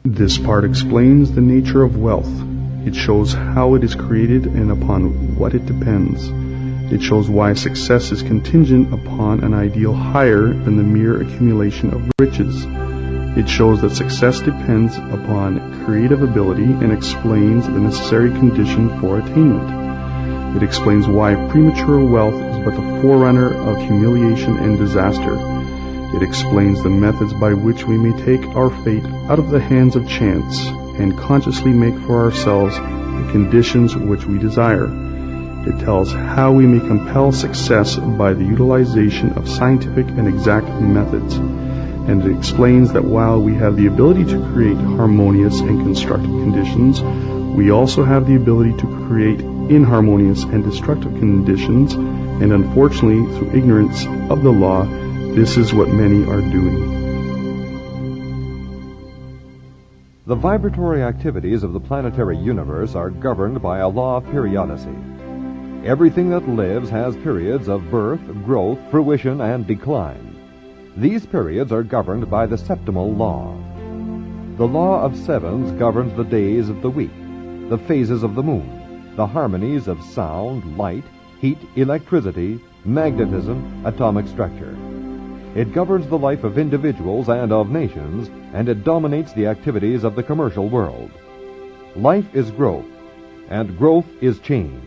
This part explains the nature of wealth. It shows how it is created and upon what it depends. It shows why success is contingent upon an ideal higher than the mere accumulation of riches. It shows that success depends upon creative ability and explains the necessary condition for attainment. It explains why premature wealth is but the forerunner of humiliation and disaster. It explains the methods by which we may take our fate out of the hands of chance and consciously make for ourselves the conditions which we desire. It tells how we may compel success by the utilization of scientific and exact methods. And it explains that while we have the ability to create harmonious and constructive conditions, we also have the ability to create inharmonious and destructive conditions, and unfortunately, through ignorance of the law, this is what many are doing. The vibratory activities of the planetary universe are governed by a law of periodicity. Everything that lives has periods of birth, growth, fruition, and decline. These periods are governed by the septimal law. The law of sevens governs the days of the week, the phases of the moon, the harmonies of sound, light, heat, electricity, magnetism, atomic structure. It governs the life of individuals and of nations, and it dominates the activities of the commercial world. Life is growth, and growth is change.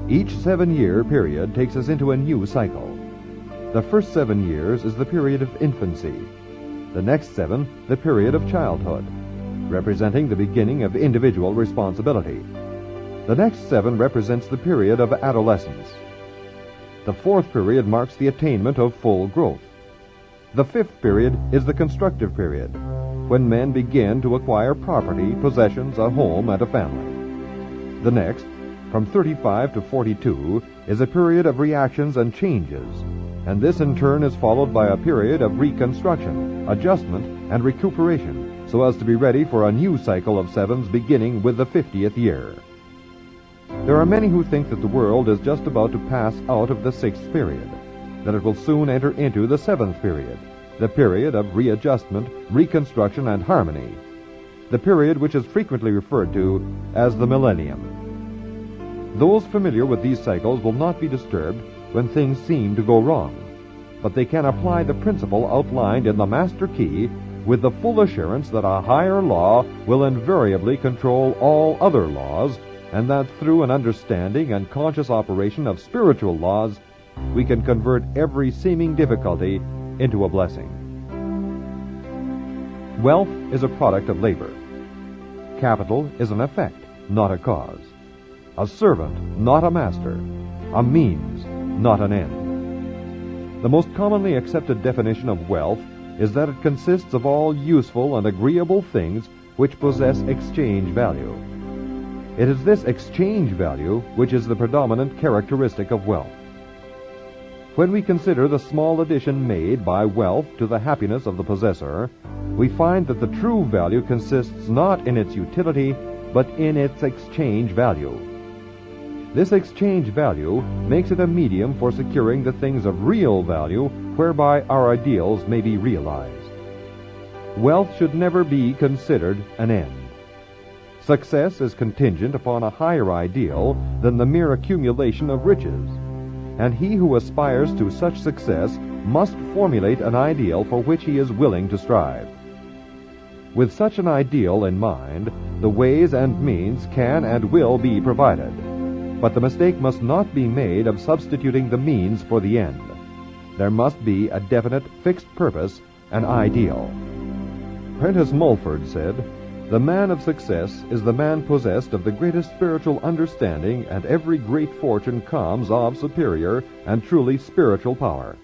Each 7-year period takes us into a new cycle. The first 7 years is the period of infancy. The next 7, the period of childhood, representing the beginning of individual responsibility. The next 7 represents the period of adolescence. The 4th period marks the attainment of full growth. The 5th period is the constructive period, when men begin to acquire property, possessions, a home, and a family. The next, from 35 to 42, is a period of reactions and changes, and this in turn is followed by a period of reconstruction, adjustment, and recuperation, so as to be ready for a new cycle of sevens beginning with the 50th year. There are many who think that the world is just about to pass out of the 6th period, that it will soon enter into the 7th period, the period of readjustment, reconstruction, and harmony, the period which is frequently referred to as the millennium. Those familiar with these cycles will not be disturbed when things seem to go wrong, but they can apply the principle outlined in the Master Key with the full assurance that a higher law will invariably control all other laws, and that through an understanding and conscious operation of spiritual laws, we can convert every seeming difficulty into a blessing. Wealth is a product of labor. Capital is an effect, not a cause. A servant, not a master. A means, not an end. The most commonly accepted definition of wealth is that it consists of all useful and agreeable things which possess exchange value. It is this exchange value which is the predominant characteristic of wealth. When we consider the small addition made by wealth to the happiness of the possessor, we find that the true value consists not in its utility, but in its exchange value. This exchange value makes it a medium for securing the things of real value whereby our ideals may be realized. Wealth should never be considered an end. Success is contingent upon a higher ideal than the mere accumulation of riches, and he who aspires to such success must formulate an ideal for which he is willing to strive. With such an ideal in mind, the ways and means can and will be provided. But the mistake must not be made of substituting the means for the end. There must be a definite, fixed purpose, an ideal. Prentice Mulford said, "The man of success is the man possessed of the greatest spiritual understanding, and every great fortune comes of superior and truly spiritual power."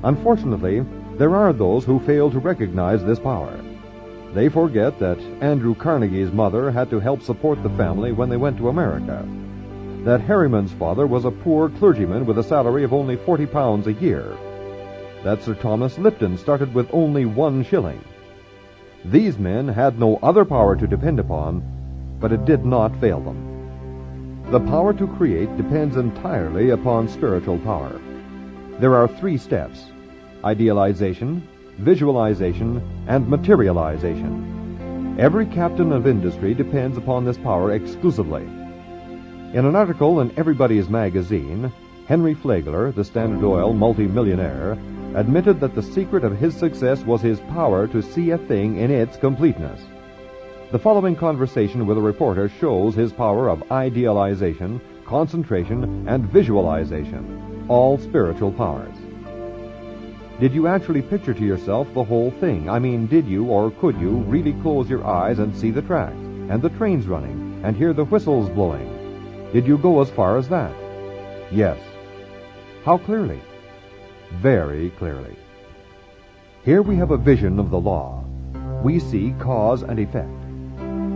Unfortunately, there are those who fail to recognize this power. They forget that Andrew Carnegie's mother had to help support the family when they went to America, that Harriman's father was a poor clergyman with a salary of only £40 a year, that Sir Thomas Lipton started with only 1 shilling. These men had no other power to depend upon, but it did not fail them. The power to create depends entirely upon spiritual power. There are 3 steps: idealization, visualization, and materialization. Every captain of industry depends upon this power exclusively. In an article in Everybody's Magazine, Henry Flagler, the Standard Oil multimillionaire, admitted that the secret of his success was his power to see a thing in its completeness. The following conversation with a reporter shows his power of idealization, concentration, and visualization, all spiritual powers. Did you actually picture to yourself the whole thing? I mean, did you or could you really close your eyes and see the tracks, and the trains running, and hear the whistles blowing? Did you go as far as that? Yes. How clearly? Very clearly. Here we have a vision of the law. We see cause and effect.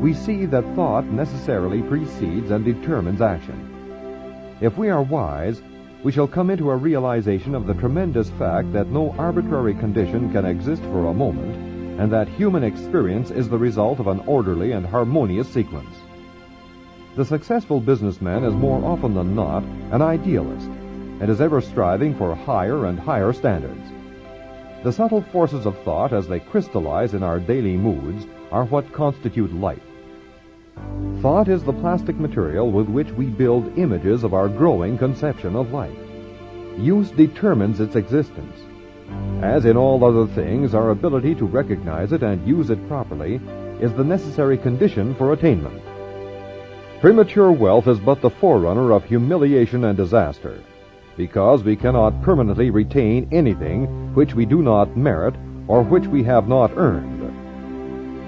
We see that thought necessarily precedes and determines action. If we are wise, we shall come into a realization of the tremendous fact that no arbitrary condition can exist for a moment, and that human experience is the result of an orderly and harmonious sequence. The successful businessman is more often than not an idealist, and is ever striving for higher and higher standards. The subtle forces of thought, as they crystallize in our daily moods, are what constitute life. Thought is the plastic material with which we build images of our growing conception of life. Use determines its existence. As in all other things, our ability to recognize it and use it properly is the necessary condition for attainment. Premature wealth is but the forerunner of humiliation and disaster, because we cannot permanently retain anything which we do not merit or which we have not earned.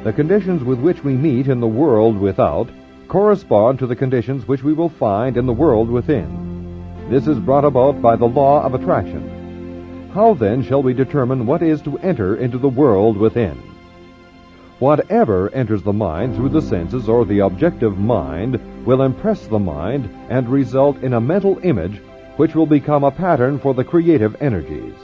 The conditions with which we meet in the world without correspond to the conditions which we will find in the world within. This is brought about by the law of attraction. How then shall we determine what is to enter into the world within? Whatever enters the mind through the senses or the objective mind will impress the mind and result in a mental image which will become a pattern for the creative energies.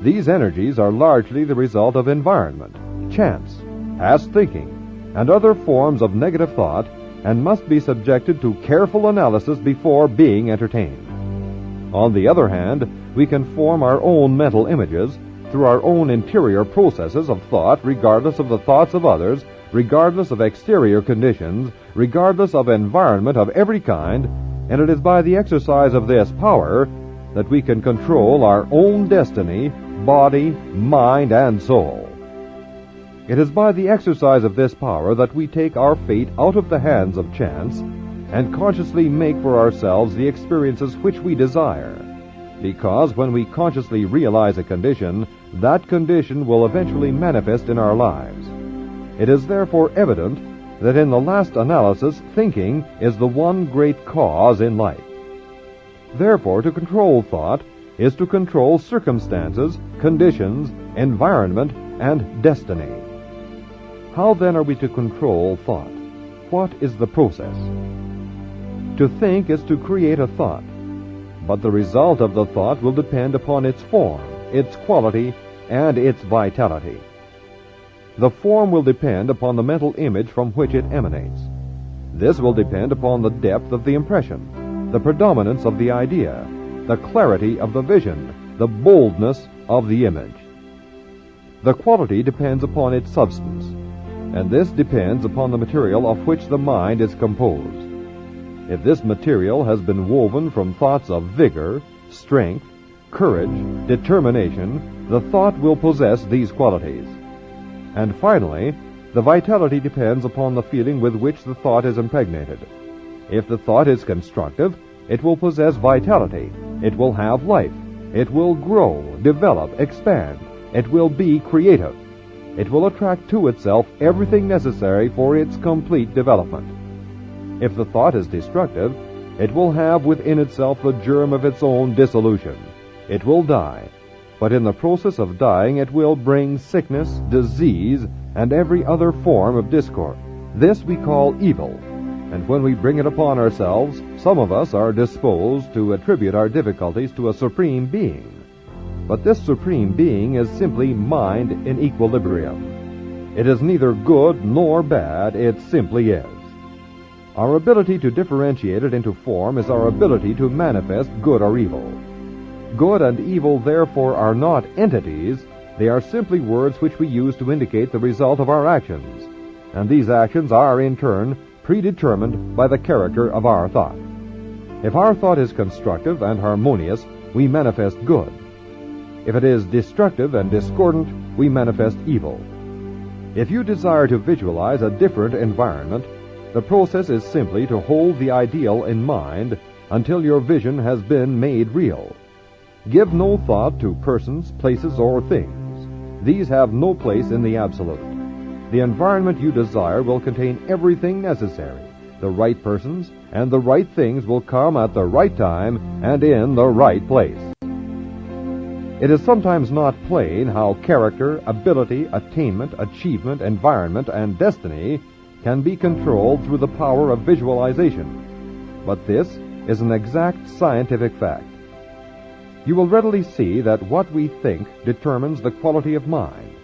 These energies are largely the result of environment, chance, past thinking, and other forms of negative thought, and must be subjected to careful analysis before being entertained. On the other hand, we can form our own mental images through our own interior processes of thought, regardless of the thoughts of others, regardless of exterior conditions, regardless of environment of every kind, and it is by the exercise of this power that we can control our own destiny, body, mind, and soul. It is by the exercise of this power that we take our fate out of the hands of chance and consciously make for ourselves the experiences which we desire, because when we consciously realize a condition, that condition will eventually manifest in our lives. It is therefore evident that in the last analysis, thinking is the one great cause in life. Therefore, to control thought is to control circumstances, conditions, environment, and destiny. How then are we to control thought? What is the process? To think is to create a thought, but the result of the thought will depend upon its form, its quality, and its vitality. The form will depend upon the mental image from which it emanates. This will depend upon the depth of the impression, the predominance of the idea, the clarity of the vision, the boldness of the image. The quality depends upon its substance, and this depends upon the material of which the mind is composed. If this material has been woven from thoughts of vigor, strength, courage, determination, the thought will possess these qualities. And finally, the vitality depends upon the feeling with which the thought is impregnated. If the thought is constructive, it will possess vitality, it will have life, it will grow, develop, expand, it will be creative. It will attract to itself everything necessary for its complete development. If the thought is destructive, it will have within itself the germ of its own dissolution. It will die, but in the process of dying it will bring sickness, disease, and every other form of discord. This we call evil, and when we bring it upon ourselves, some of us are disposed to attribute our difficulties to a supreme being. But this supreme being is simply mind in equilibrium. It is neither good nor bad, it simply is. Our ability to differentiate it into form is our ability to manifest good or evil. Good and evil, therefore, are not entities, they are simply words which we use to indicate the result of our actions. and these actions are, in turn, predetermined by the character of our thought. If our thought is constructive and harmonious, we manifest good. If it is destructive and discordant, we manifest evil. If you desire to visualize a different environment, the process is simply to hold the ideal in mind until your vision has been made real. Give no thought to persons, places, or things. These have no place in the absolute. The environment you desire will contain everything necessary. The right persons and the right things will come at the right time and in the right place. It is sometimes not plain how character, ability, attainment, achievement, environment, and destiny can be controlled through the power of visualization. But this is an exact scientific fact. You will readily see that what we think determines the quality of mind,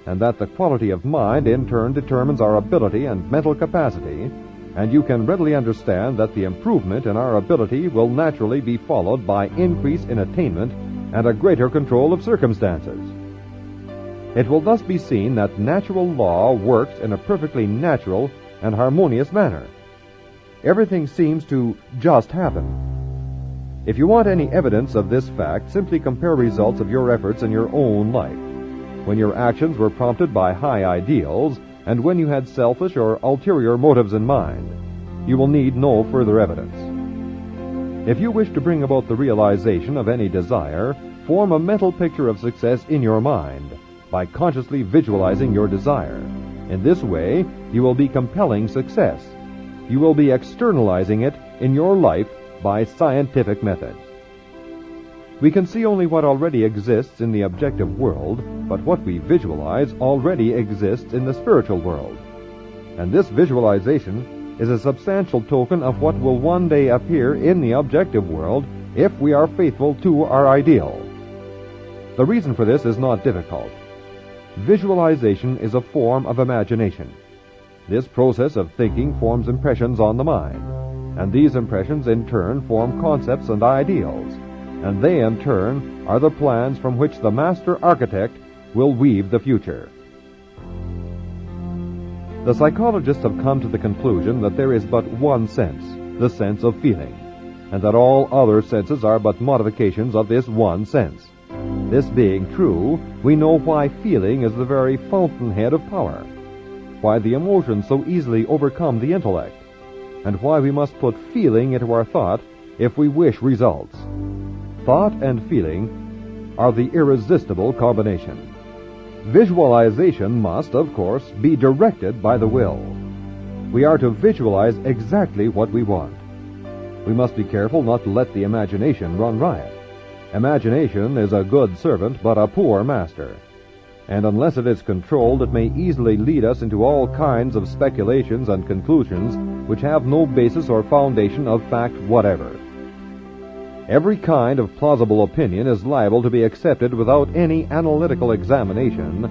and that the quality of mind in turn determines our ability and mental capacity, and you can readily understand that the improvement in our ability will naturally be followed by increase in attainment and a greater control of circumstances. It will thus be seen that natural law works in a perfectly natural and harmonious manner. Everything seems to just happen. If you want any evidence of this fact, simply compare results of your efforts in your own life, when your actions were prompted by high ideals, and when you had selfish or ulterior motives in mind. You will need no further evidence. If you wish to bring about the realization of any desire, form a mental picture of success in your mind by consciously visualizing your desire. In this way, you will be compelling success. You will be externalizing it in your life by scientific methods. We can see only what already exists in the objective world, but what we visualize already exists in the spiritual world. And this visualization is a substantial token of what will one day appear in the objective world if we are faithful to our ideal. The reason for this is not difficult. Visualization is a form of imagination. This process of thinking forms impressions on the mind, and these impressions in turn form concepts and ideals, and they in turn are the plans from which the master architect will weave the future. The psychologists have come to the conclusion that there is but one sense, the sense of feeling, and that all other senses are but modifications of this one sense. This being true, we know why feeling is the very fountainhead of power, why the emotions so easily overcome the intellect, and why we must put feeling into our thought if we wish results. Thought and feeling are the irresistible combination. Visualization must, of course, be directed by the will. We are to visualize exactly what we want. We must be careful not to let the imagination run riot. Imagination is a good servant, but a poor master. And unless it is controlled, it may easily lead us into all kinds of speculations and conclusions which have no basis or foundation of fact whatever. Every kind of plausible opinion is liable to be accepted without any analytical examination,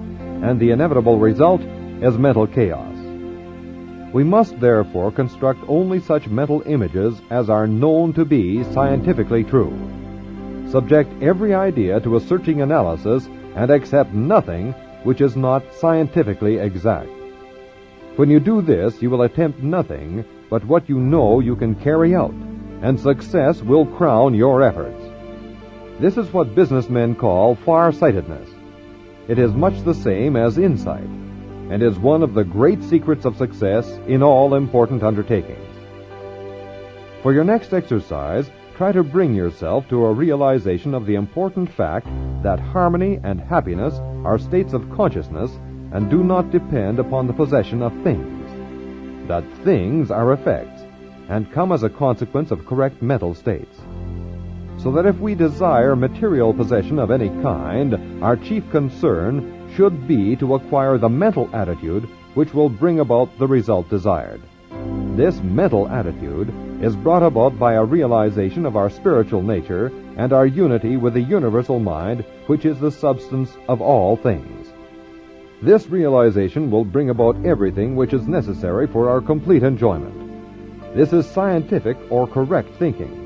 and the inevitable result is mental chaos. We must therefore construct only such mental images as are known to be scientifically true. Subject every idea to a searching analysis and accept nothing which is not scientifically exact. When you do this, you will attempt nothing but what you know you can carry out, and success will crown your efforts. This is what businessmen call far-sightedness. It is much the same as insight, and is one of the great secrets of success in all important undertakings. For your next exercise, try to bring yourself to a realization of the important fact that harmony and happiness are states of consciousness and do not depend upon the possession of things. That things are effects and come as a consequence of correct mental states. So that if we desire material possession of any kind, our chief concern should be to acquire the mental attitude which will bring about the result desired. This mental attitude is brought about by a realization of our spiritual nature and our unity with the universal mind, which is the substance of all things. This realization will bring about everything which is necessary for our complete enjoyment. This is scientific or correct thinking.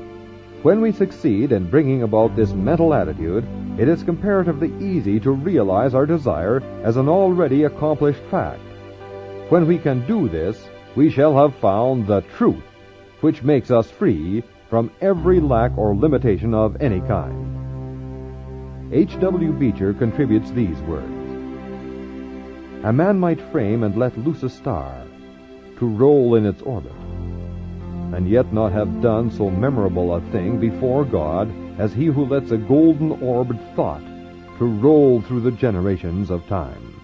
When we succeed in bringing about this mental attitude, it is comparatively easy to realize our desire as an already accomplished fact. When we can do this, we shall have found the truth, which makes us free from every lack or limitation of any kind. H.W. Beecher contributes these words: "A man might frame and let loose a star, to roll in its orbit, and yet not have done so memorable a thing before God as he who lets a golden-orbed thought to roll through the generations of time."